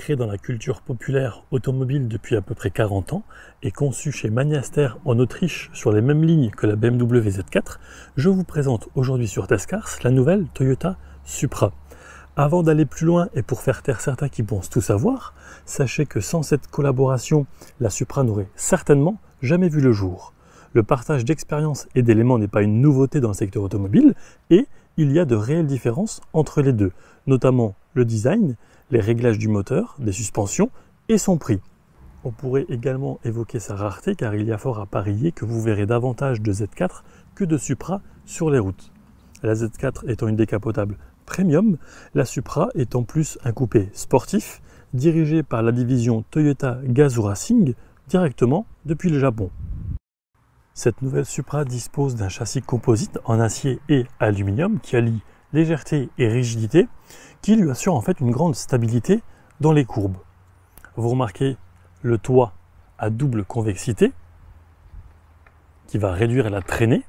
Ancré dans la culture populaire automobile depuis à peu près 40 ans et conçu chez Maniaster en Autriche sur les mêmes lignes que la BMW Z4, je vous présente aujourd'hui sur Testcars la nouvelle Toyota Supra. Avant d'aller plus loin et pour faire taire certains qui pensent tout savoir, sachez que sans cette collaboration, la Supra n'aurait certainement jamais vu le jour. Le partage d'expérience et d'éléments n'est pas une nouveauté dans le secteur automobile et il y a de réelles différences entre les deux, notamment le design, les réglages du moteur, des suspensions et son prix. On pourrait également évoquer sa rareté car il y a fort à parier que vous verrez davantage de Z4 que de Supra sur les routes. La Z4 étant une décapotable premium, la Supra est en plus un coupé sportif dirigé par la division Toyota Gazoo Racing directement depuis le Japon. Cette nouvelle Supra dispose d'un châssis composite en acier et aluminium qui allie légèreté et rigidité, qui lui assure en fait une grande stabilité dans les courbes. Vous remarquez le toit à double convexité qui va réduire la traînée.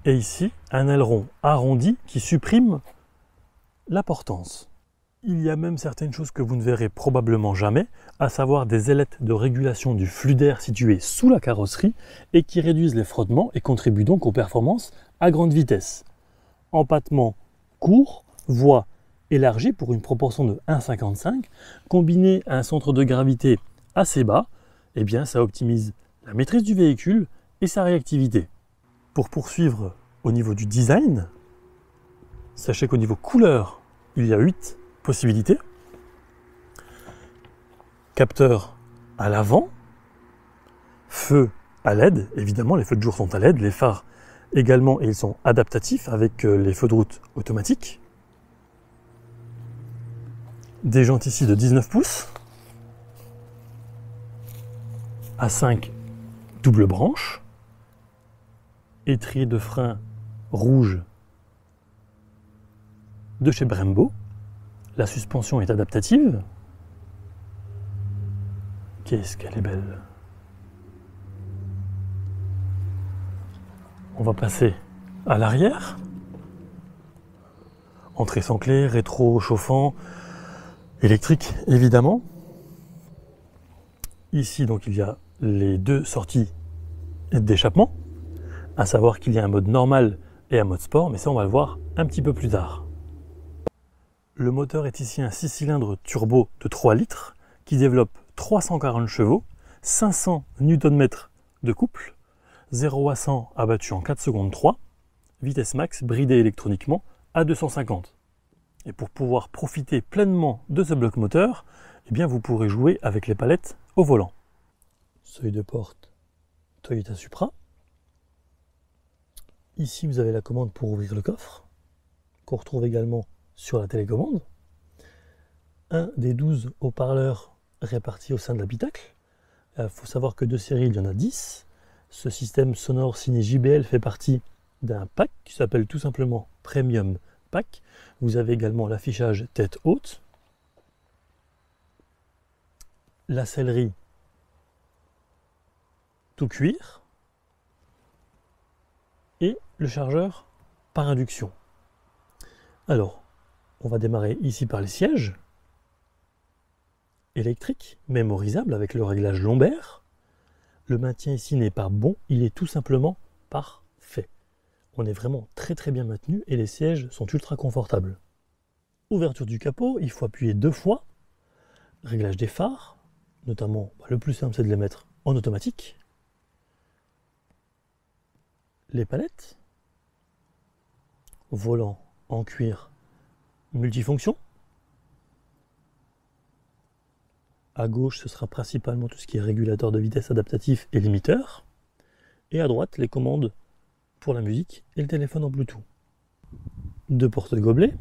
Et ici, un aileron arrondi qui supprime la portance. Il y a même certaines choses que vous ne verrez probablement jamais, à savoir des ailettes de régulation du flux d'air situées sous la carrosserie et qui réduisent les frottements et contribuent donc aux performances à grande vitesse. Empattement court, voie élargie pour une proportion de 1,55, combiné à un centre de gravité assez bas, eh bien ça optimise la maîtrise du véhicule et sa réactivité. Pour poursuivre au niveau du design, sachez qu'au niveau couleur, il y a 8 possibilités. Capteur à l'avant, feu à LED, évidemment les feux de jour sont à LED, les phares également et ils sont adaptatifs avec les feux de route automatiques. Des jantes ici de 19 pouces, à 5 double branches, étrier de frein rouge de chez Brembo. La suspension est adaptative. Qu'est-ce qu'elle est belle! On va passer à l'arrière. Entrée sans clé, rétro chauffant, électrique évidemment. Ici donc il y a les deux sorties d'échappement, à savoir qu'il y a un mode normal et un mode sport, mais ça on va le voir un petit peu plus tard. Le moteur est ici un 6 cylindres turbo de 3 litres qui développe 340 chevaux, 500 Nm de couple, 0 à 100 abattu en 4 secondes 3, vitesse max bridée électroniquement à 250. Et pour pouvoir profiter pleinement de ce bloc moteur, eh bien vous pourrez jouer avec les palettes au volant. Seuil de porte Toyota Supra. Ici vous avez la commande pour ouvrir le coffre, qu'on retrouve également sur la télécommande. Un des 12 haut-parleurs répartis au sein de l'habitacle. Il faut savoir que de série il y en a 10. Ce système sonore signé JBL fait partie d'un pack qui s'appelle tout simplement Premium Pack. Vous avez également l'affichage tête haute, la sellerie tout cuir et le chargeur par induction. Alors, on va démarrer ici par les sièges électriques, mémorisables avec le réglage lombaire. Le maintien ici n'est pas bon, il est tout simplement parfait. On est vraiment très bien maintenu et les sièges sont ultra confortables. Ouverture du capot, il faut appuyer 2 fois. Réglage des phares, notamment le plus simple c'est de les mettre en automatique. Les palettes. Volant en cuir multifonction. À gauche, ce sera principalement tout ce qui est régulateur de vitesse adaptatif et limiteur. Et à droite, les commandes pour la musique et le téléphone en Bluetooth. 2 porte-gobelets.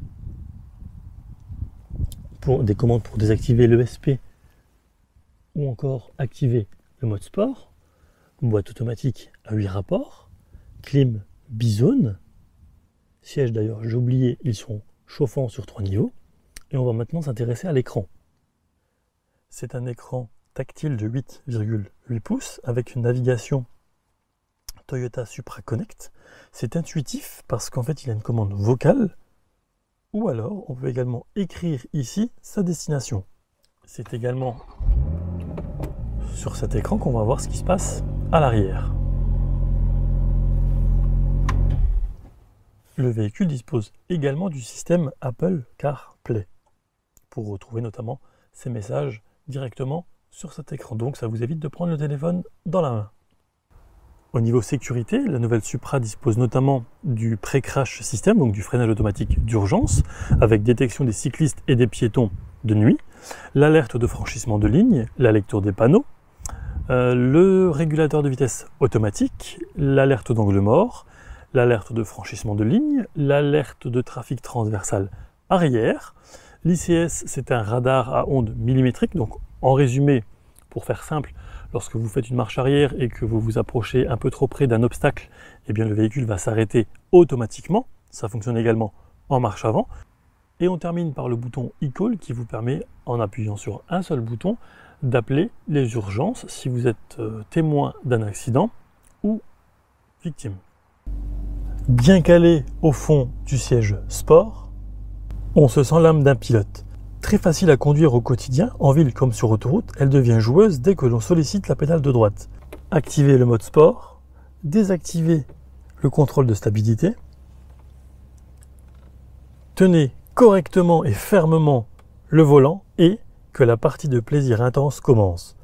Pour des commandes pour désactiver l'ESP ou encore activer le mode sport. Boîte automatique à 8 rapports. Clim bizone. Sièges d'ailleurs, j'ai oublié, ils sont chauffants sur 3 niveaux. Et on va maintenant s'intéresser à l'écran. C'est un écran tactile de 8,8 pouces avec une navigation Toyota Supra Connect. C'est intuitif parce qu'en fait il a une commande vocale ou alors on peut également écrire ici sa destination. C'est également sur cet écran qu'on va voir ce qui se passe à l'arrière. Le véhicule dispose également du système Apple CarPlay pour retrouver notamment ces messages directement sur cet écran. Donc ça vous évite de prendre le téléphone dans la main. Au niveau sécurité, la nouvelle Supra dispose notamment du pré-crash system, donc du freinage automatique d'urgence, avec détection des cyclistes et des piétons de nuit, l'alerte de franchissement de ligne, la lecture des panneaux, le régulateur de vitesse automatique, l'alerte d'angle mort, l'alerte de franchissement de ligne, l'alerte de trafic transversal arrière. L'ICS, c'est un radar à ondes millimétriques, donc en résumé, pour faire simple, lorsque vous faites une marche arrière et que vous vous approchez un peu trop près d'un obstacle, eh bien le véhicule va s'arrêter automatiquement. Ça fonctionne également en marche avant. Et on termine par le bouton e-call qui vous permet, en appuyant sur un seul bouton, d'appeler les urgences si vous êtes témoin d'un accident ou victime. Bien calé au fond du siège sport, on se sent l'âme d'un pilote. Très facile à conduire au quotidien, en ville comme sur autoroute, elle devient joueuse dès que l'on sollicite la pédale de droite. Activez le mode sport, désactivez le contrôle de stabilité, tenez correctement et fermement le volant et que la partie de plaisir intense commence.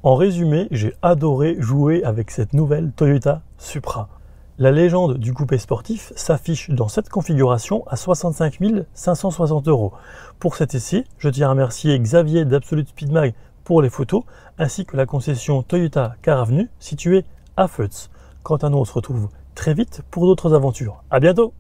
En résumé, j'ai adoré jouer avec cette nouvelle Toyota Supra. La légende du coupé sportif s'affiche dans cette configuration à 65 560 €. Pour cet essai, je tiens à remercier Xavier d'Absolute Speed Mag pour les photos, ainsi que la concession Toyota Car Avenue située à Feutz. Quant à nous, on se retrouve très vite pour d'autres aventures. À bientôt!